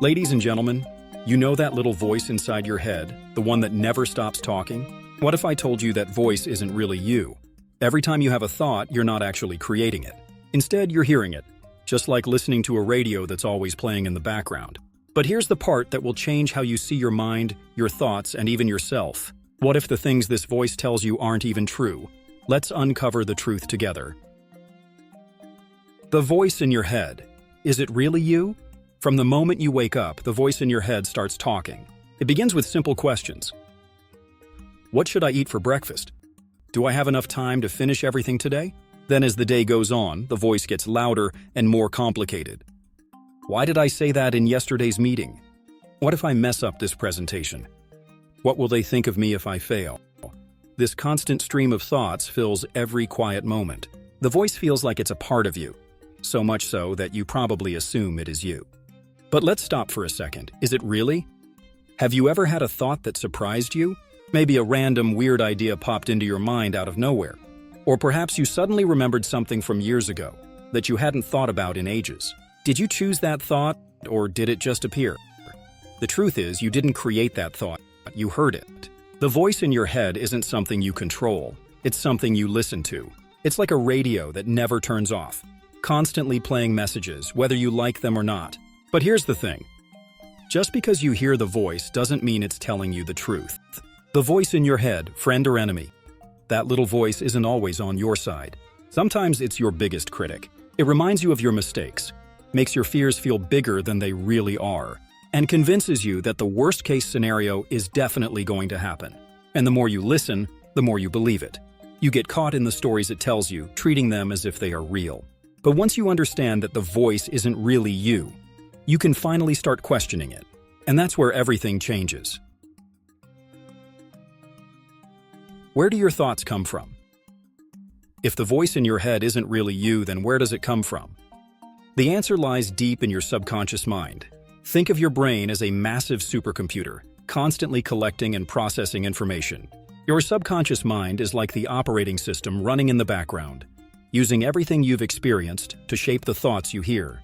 Ladies and gentlemen, you know that little voice inside your head, the one that never stops talking? What if I told you that voice isn't really you? Every time you have a thought, you're not actually creating it. Instead, you're hearing it, just like listening to a radio that's always playing in the background. But here's the part that will change how you see your mind, your thoughts, and even yourself. What if the things this voice tells you aren't even true? Let's uncover the truth together. The voice in your head. Is it really you? From the moment you wake up, the voice in your head starts talking. It begins with simple questions. What should I eat for breakfast? Do I have enough time to finish everything today? Then as the day goes on, the voice gets louder and more complicated. Why did I say that in yesterday's meeting? What if I mess up this presentation? What will they think of me if I fail? This constant stream of thoughts fills every quiet moment. The voice feels like it's a part of you, so much so that you probably assume it is you. But let's stop for a second. Is it really? Have you ever had a thought that surprised you? Maybe a random weird idea popped into your mind out of nowhere. Or perhaps you suddenly remembered something from years ago that you hadn't thought about in ages. Did you choose that thought, or did it just appear? The truth is, you didn't create that thought, you heard it. The voice in your head isn't something you control, it's something you listen to. It's like a radio that never turns off, constantly playing messages, whether you like them or not. But here's the thing. Just because you hear the voice doesn't mean it's telling you the truth. The voice in your head, friend or enemy, that little voice isn't always on your side. Sometimes it's your biggest critic. It reminds you of your mistakes, makes your fears feel bigger than they really are, and convinces you that the worst-case scenario is definitely going to happen. And the more you listen, the more you believe it. You get caught in the stories it tells you, treating them as if they are real. But once you understand that the voice isn't really you, you can finally start questioning it. And that's where everything changes. Where do your thoughts come from? If the voice in your head isn't really you, then where does it come from? The answer lies deep in your subconscious mind. Think of your brain as a massive supercomputer, constantly collecting and processing information. Your subconscious mind is like the operating system running in the background, using everything you've experienced to shape the thoughts you hear.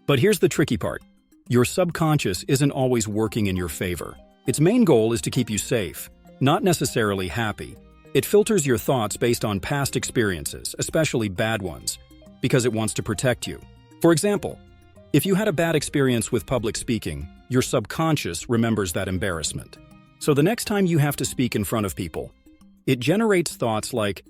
But here's the tricky part. Your subconscious isn't always working in your favor. Its main goal is to keep you safe, not necessarily happy. It filters your thoughts based on past experiences, especially bad ones, because it wants to protect you. For example, if you had a bad experience with public speaking, your subconscious remembers that embarrassment. So the next time you have to speak in front of people, it generates thoughts like,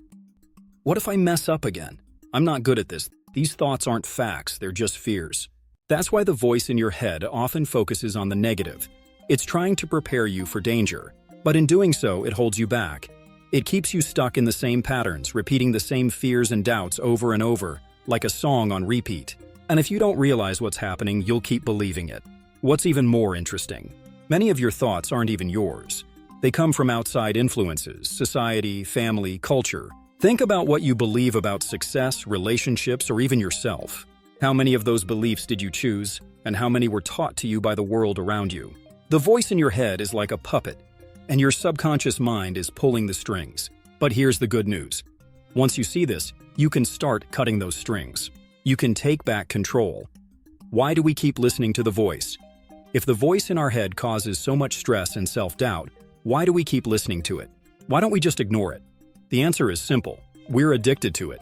what if I mess up again? I'm not good at this. These thoughts aren't facts, they're just fears. That's why the voice in your head often focuses on the negative. It's trying to prepare you for danger, but in doing so, it holds you back. It keeps you stuck in the same patterns, repeating the same fears and doubts over and over, like a song on repeat. And if you don't realize what's happening, you'll keep believing it. What's even more interesting, many of your thoughts aren't even yours. They come from outside influences, society, family, culture. Think about what you believe about success, relationships, or even yourself. How many of those beliefs did you choose, and how many were taught to you by the world around you? The voice in your head is like a puppet, and your subconscious mind is pulling the strings. But here's the good news. Once you see this, you can start cutting those strings. You can take back control. Why do we keep listening to the voice? If the voice in our head causes so much stress and self-doubt, why do we keep listening to it? Why don't we just ignore it? The answer is simple. We're addicted to it.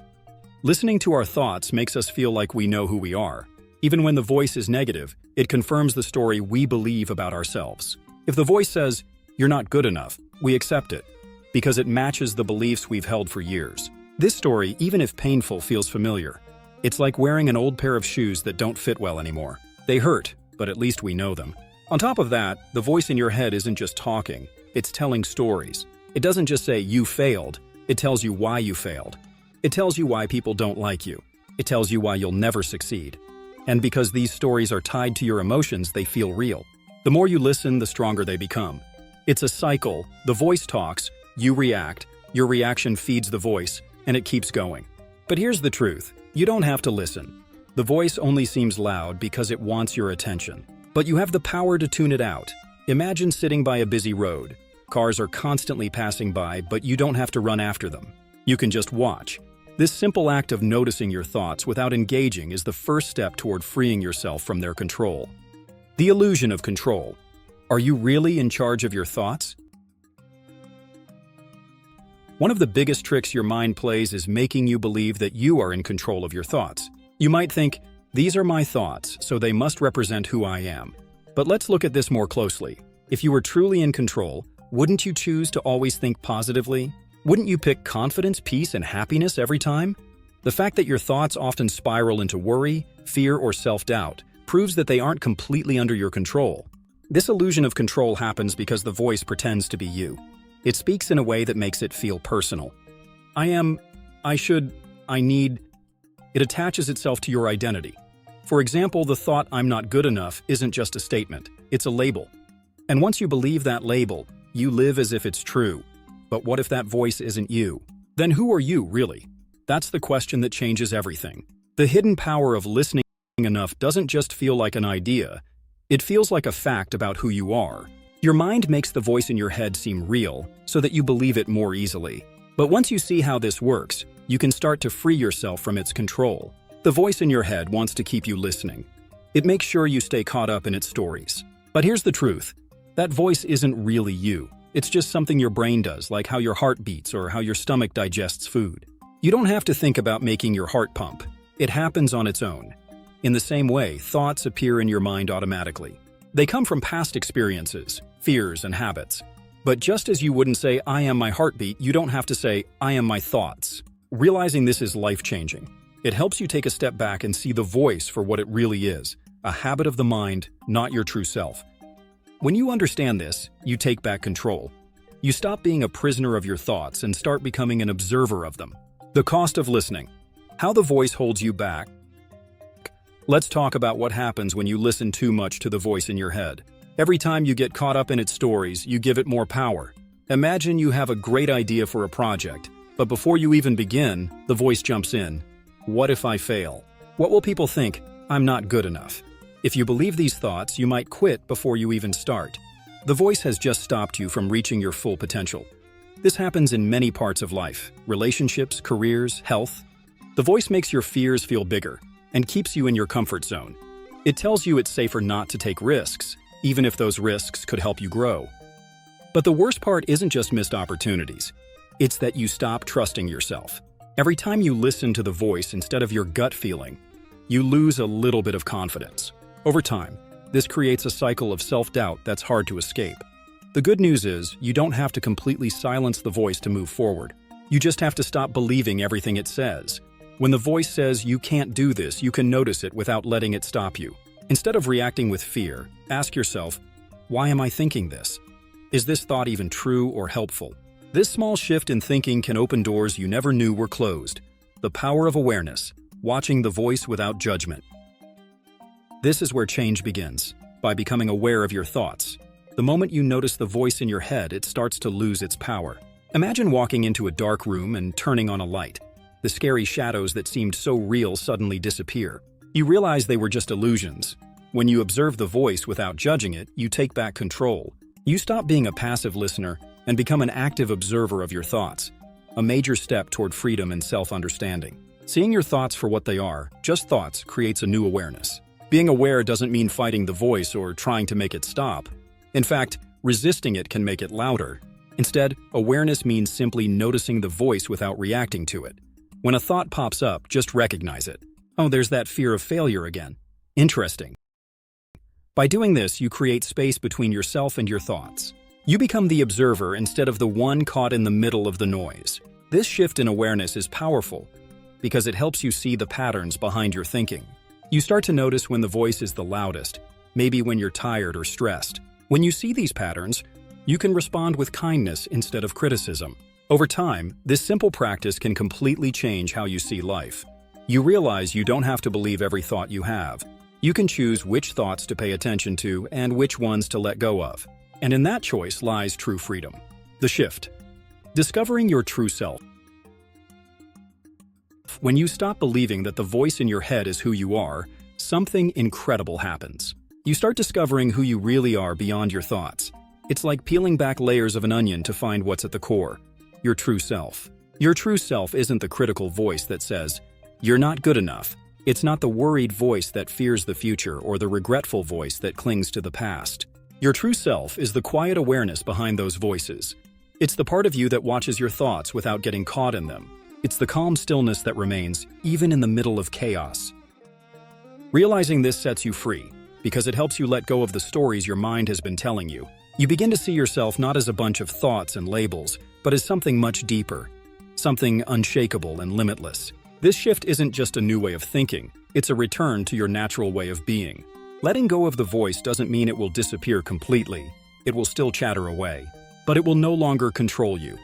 Listening to our thoughts makes us feel like we know who we are. Even when the voice is negative, it confirms the story we believe about ourselves. If the voice says, "You're not good enough," we accept it, because it matches the beliefs we've held for years. This story, even if painful, feels familiar. It's like wearing an old pair of shoes that don't fit well anymore. They hurt, but at least we know them. On top of that, the voice in your head isn't just talking, it's telling stories. It doesn't just say, "You failed," it tells you why you failed. It tells you why people don't like you. It tells you why you'll never succeed. And because these stories are tied to your emotions, they feel real. The more you listen, the stronger they become. It's a cycle. The voice talks, you react, your reaction feeds the voice, and it keeps going. But here's the truth. You don't have to listen. The voice only seems loud because it wants your attention. But you have the power to tune it out. Imagine sitting by a busy road. Cars are constantly passing by, but you don't have to run after them. You can just watch. This simple act of noticing your thoughts without engaging is the first step toward freeing yourself from their control. The illusion of control. Are you really in charge of your thoughts? One of the biggest tricks your mind plays is making you believe that you are in control of your thoughts. You might think, these are my thoughts, so they must represent who I am. But let's look at this more closely. If you were truly in control, wouldn't you choose to always think positively? Wouldn't you pick confidence, peace, and happiness every time? The fact that your thoughts often spiral into worry, fear, or self-doubt proves that they aren't completely under your control. This illusion of control happens because the voice pretends to be you. It speaks in a way that makes it feel personal. I am, I should, I need. It attaches itself to your identity. For example, the thought "I'm not good enough" isn't just a statement, it's a label. And once you believe that label, you live as if it's true. But what if that voice isn't you? Then who are you, really? That's the question that changes everything. The hidden power of listening enough doesn't just feel like an idea, it feels like a fact about who you are. Your mind makes the voice in your head seem real, so that you believe it more easily. But once you see how this works, you can start to free yourself from its control. The voice in your head wants to keep you listening. It makes sure you stay caught up in its stories. But here's the truth. That voice isn't really you. It's just something your brain does, like how your heart beats or how your stomach digests food. You don't have to think about making your heart pump. It happens on its own. In the same way, thoughts appear in your mind automatically. They come from past experiences, fears, and habits. But just as you wouldn't say, "I am my heartbeat," you don't have to say, "I am my thoughts." Realizing this is life-changing. It helps you take a step back and see the voice for what it really is, a habit of the mind, not your true self. When you understand this, you take back control. You stop being a prisoner of your thoughts and start becoming an observer of them. The cost of listening. How the voice holds you back. Let's talk about what happens when you listen too much to the voice in your head. Every time you get caught up in its stories, you give it more power. Imagine you have a great idea for a project, but before you even begin, the voice jumps in. What if I fail? What will people think? I'm not good enough. If you believe these thoughts, you might quit before you even start. The voice has just stopped you from reaching your full potential. This happens in many parts of life: relationships, careers, health. The voice makes your fears feel bigger and keeps you in your comfort zone. It tells you it's safer not to take risks, even if those risks could help you grow. But the worst part isn't just missed opportunities. It's that you stop trusting yourself. Every time you listen to the voice instead of your gut feeling, you lose a little bit of confidence. Over time, this creates a cycle of self-doubt that's hard to escape. The good news is, you don't have to completely silence the voice to move forward. You just have to stop believing everything it says. When the voice says you can't do this, you can notice it without letting it stop you. Instead of reacting with fear, ask yourself, why am I thinking this? Is this thought even true or helpful? This small shift in thinking can open doors you never knew were closed. The power of awareness, watching the voice without judgment. This is where change begins, by becoming aware of your thoughts. The moment you notice the voice in your head, it starts to lose its power. Imagine walking into a dark room and turning on a light. The scary shadows that seemed so real suddenly disappear. You realize they were just illusions. When you observe the voice without judging it, you take back control. You stop being a passive listener and become an active observer of your thoughts. A major step toward freedom and self-understanding. Seeing your thoughts for what they are, just thoughts, creates a new awareness. Being aware doesn't mean fighting the voice or trying to make it stop. In fact, resisting it can make it louder. Instead, awareness means simply noticing the voice without reacting to it. When a thought pops up, just recognize it. Oh, there's that fear of failure again. Interesting. By doing this, you create space between yourself and your thoughts. You become the observer instead of the one caught in the middle of the noise. This shift in awareness is powerful because it helps you see the patterns behind your thinking. You start to notice when the voice is the loudest, maybe when you're tired or stressed. When you see these patterns, you can respond with kindness instead of criticism. Over time, this simple practice can completely change how you see life. You realize you don't have to believe every thought you have. You can choose which thoughts to pay attention to and which ones to let go of. And in that choice lies true freedom. The shift. Discovering your true self. When you stop believing that the voice in your head is who you are, something incredible happens. You start discovering who you really are beyond your thoughts. It's like peeling back layers of an onion to find what's at the core. Your true self. Your true self isn't the critical voice that says, "You're not good enough." It's not the worried voice that fears the future or the regretful voice that clings to the past. Your true self is the quiet awareness behind those voices. It's the part of you that watches your thoughts without getting caught in them. It's the calm stillness that remains, even in the middle of chaos. Realizing this sets you free, because it helps you let go of the stories your mind has been telling you. You begin to see yourself not as a bunch of thoughts and labels, but as something much deeper, something unshakable and limitless. This shift isn't just a new way of thinking, it's a return to your natural way of being. Letting go of the voice doesn't mean it will disappear completely. It will still chatter away, but it will no longer control you.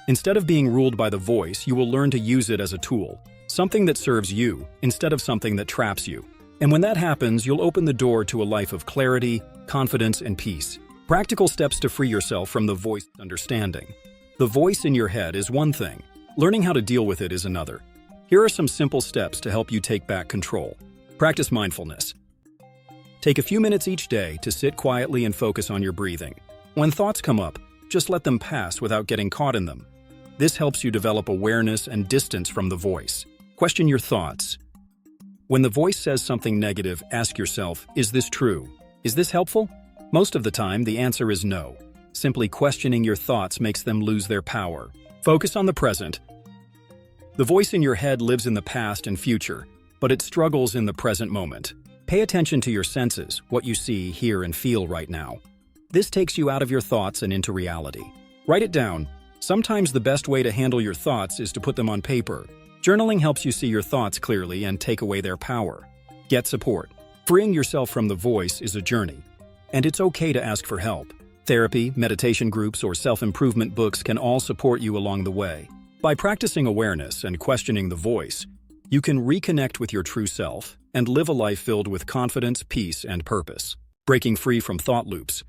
Instead of being ruled by the voice, you will learn to use it as a tool, something that serves you instead of something that traps you. And when that happens, you'll open the door to a life of clarity, confidence, and peace. Practical steps to free yourself from the voice understanding. The voice in your head is one thing. Learning how to deal with it is another. Here are some simple steps to help you take back control. Practice mindfulness. Take a few minutes each day to sit quietly and focus on your breathing. When thoughts come up, just let them pass without getting caught in them. This helps you develop awareness and distance from the voice. Question your thoughts. When the voice says something negative, ask yourself, is this true? Is this helpful? Most of the time, the answer is no. Simply questioning your thoughts makes them lose their power. Focus on the present. The voice in your head lives in the past and future, but it struggles in the present moment. Pay attention to your senses, what you see, hear, and feel right now. This takes you out of your thoughts and into reality. Write it down. Sometimes the best way to handle your thoughts is to put them on paper. Journaling helps you see your thoughts clearly and take away their power. Get support. Freeing yourself from the voice is a journey, and it's okay to ask for help. Therapy, meditation groups, or self-improvement books can all support you along the way. By practicing awareness and questioning the voice, you can reconnect with your true self and live a life filled with confidence, peace, and purpose. Breaking free from thought loops.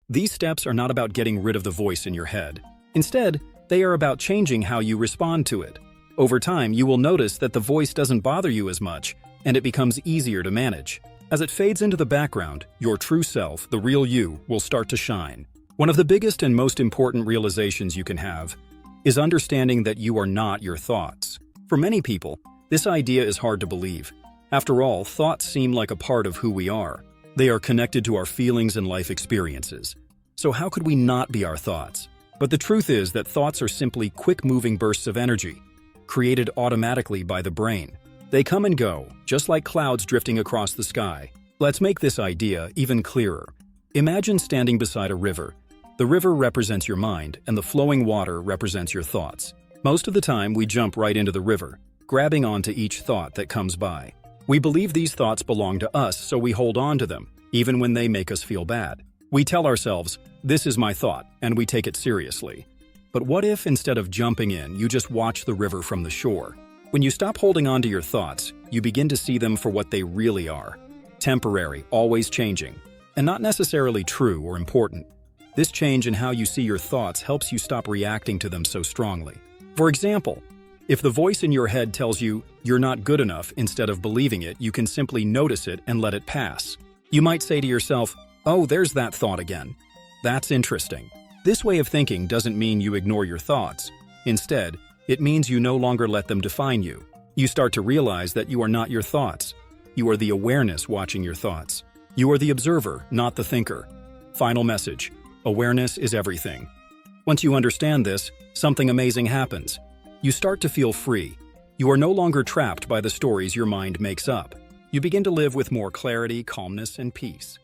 These steps are not about getting rid of the voice in your head. Instead, they are about changing how you respond to it. Over time, you will notice that the voice doesn't bother you as much, and it becomes easier to manage. As it fades into the background, your true self, the real you, will start to shine. One of the biggest and most important realizations you can have is understanding that you are not your thoughts. For many people, this idea is hard to believe. After all, thoughts seem like a part of who we are. They are connected to our feelings and life experiences. So how could we not be our thoughts? But the truth is that thoughts are simply quick-moving bursts of energy, created automatically by the brain. They come and go, just like clouds drifting across the sky. Let's make this idea even clearer. Imagine standing beside a river. The river represents your mind, and the flowing water represents your thoughts. Most of the time, we jump right into the river, grabbing onto each thought that comes by. We believe these thoughts belong to us, so we hold on to them, even when they make us feel bad. We tell ourselves, this is my thought, and we take it seriously. But what if, instead of jumping in, you just watch the river from the shore? When you stop holding on to your thoughts, you begin to see them for what they really are. Temporary, always changing, and not necessarily true or important. This change in how you see your thoughts helps you stop reacting to them so strongly. For example, if the voice in your head tells you you're not good enough instead of believing it, you can simply notice it and let it pass. You might say to yourself, oh, there's that thought again. That's interesting. This way of thinking doesn't mean you ignore your thoughts. Instead, it means you no longer let them define you. You start to realize that you are not your thoughts. You are the awareness watching your thoughts. You are the observer, not the thinker. Final message: awareness is everything. Once you understand this, something amazing happens. You start to feel free. You are no longer trapped by the stories your mind makes up. You begin to live with more clarity, calmness, and peace.